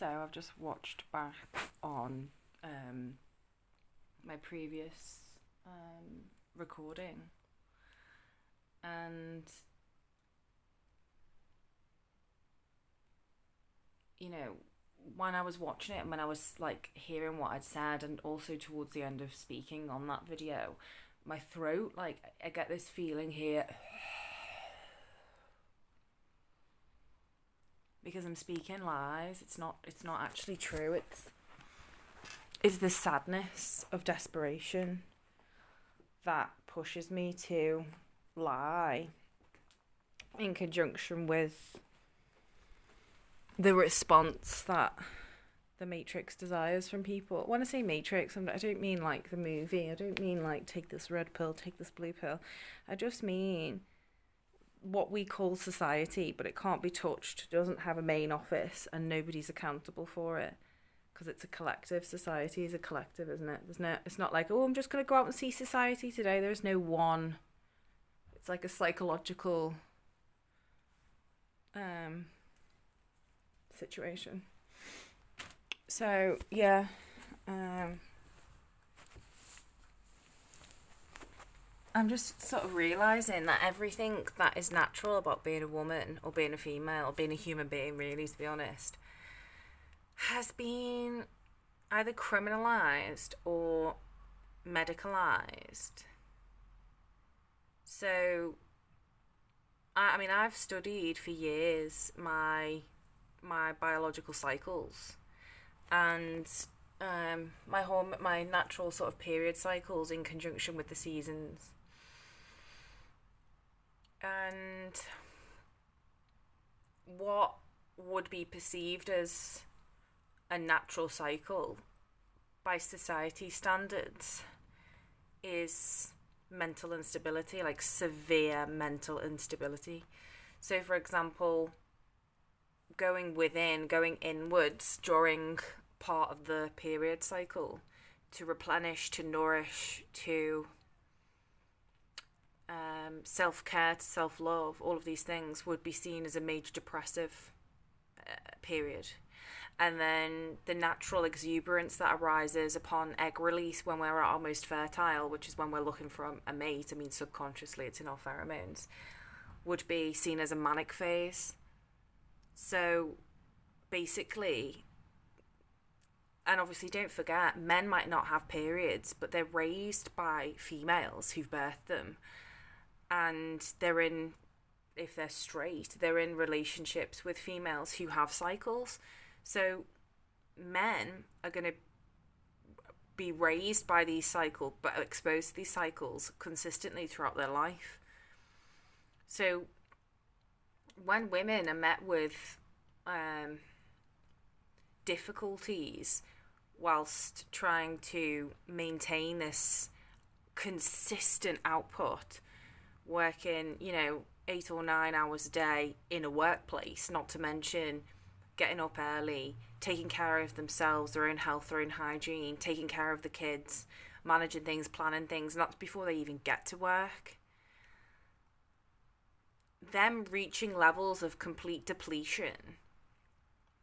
also, I've just watched back on my previous recording, and you know, when I was watching it and when I was like hearing what I'd said, and also towards the end of speaking on that video, my throat, like, I get this feeling here because I'm speaking lies. It's not actually true. It's the sadness of desperation that pushes me to lie, in conjunction with the response that the Matrix desires from people. When I say Matrix, I don't mean like the movie. I don't mean like take this red pill, take this blue pill. I just mean what we call society, but it can't be touched. It doesn't have a main office, and nobody's accountable for it, because it's a collective. Society is a collective, isn't it? It's not like, oh, I'm just going to go out and see society today. There's no one. It's like a psychological situation. So yeah, I'm just sort of realising that everything that is natural about being a woman, or being a female, or being a human being, really, to be honest, has been either criminalised or medicalised. So, I mean, I've studied for years my biological cycles, and my natural sort of period cycles in conjunction with the seasons. And what would be perceived as a natural cycle by society standards is mental instability, like severe mental instability. So, for example, going inwards during part of the period cycle to replenish, to nourish, to self-care, to self-love, all of these things would be seen as a major depressive period. And then the natural exuberance that arises upon egg release when we're at our most fertile, which is when we're looking for a mate, I mean, subconsciously it's in our pheromones, would be seen as a manic phase. So basically, and obviously don't forget, men might not have periods, but they're raised by females who've birthed them, and if they're straight, they're in relationships with females who have cycles. So men are going to be raised by these cycles, but exposed to these cycles consistently throughout their life. So when women are met with difficulties whilst trying to maintain this consistent output, working, 8 or 9 hours a day in a workplace, not to mention getting up early, taking care of themselves, their own health, their own hygiene, taking care of the kids, managing things, planning things, and that's before they even get to work. Them reaching levels of complete depletion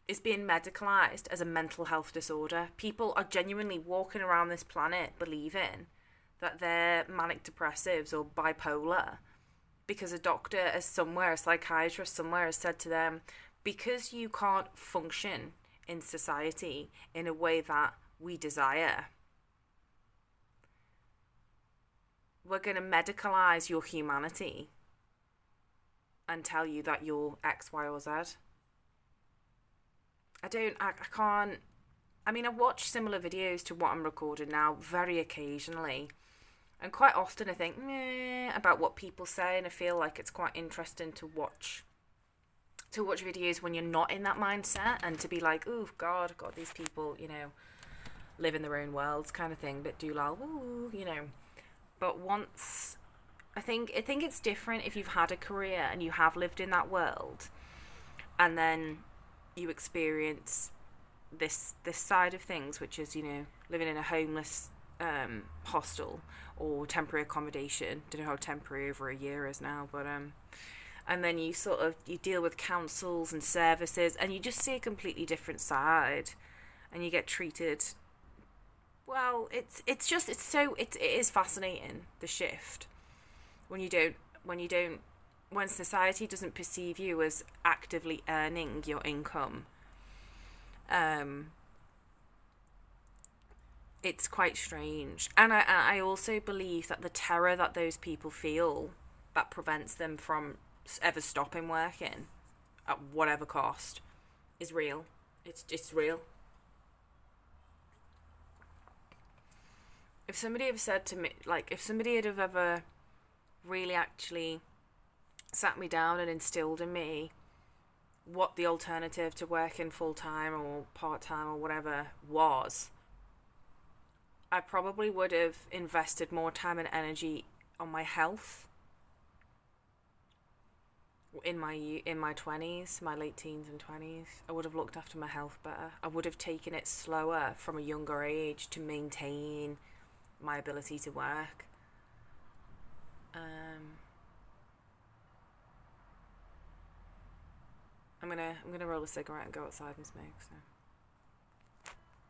is being medicalised as a mental health disorder. People are genuinely walking around this planet believing that they're manic depressives or bipolar because a doctor a psychiatrist somewhere has said to them, because you can't function in society in a way that we desire, we're going to medicalise your humanity and tell you that you're X, Y, or Z. I've watched similar videos to what I'm recording now very occasionally. And quite often I think, about what people say, and I feel like it's quite interesting to watch videos when you're not in that mindset, and to be like, oh, God, these people, live in their own worlds kind of thing, but do lol, woo, But once, I think it's different if you've had a career and you have lived in that world, and then you experience this side of things, which is, living in a homeless hostel or temporary accommodation. Don't know how temporary over a year is now, but and then you deal with councils and services, and you just see a completely different side, and you get treated well. It is fascinating, the shift, when society doesn't perceive you as actively earning your income. It's quite strange. And I also believe that the terror that those people feel that prevents them from ever stopping working at whatever cost is real. It's real. If somebody had said to me, like, if somebody had have ever really actually sat me down and instilled in me what the alternative to working full-time or part-time or whatever was, I probably would have invested more time and energy on my health in my 20s, my late teens and 20s. I would have looked after my health better. I would have taken it slower from a younger age to maintain my ability to work. I'm gonna roll a cigarette and go outside and smoke. So.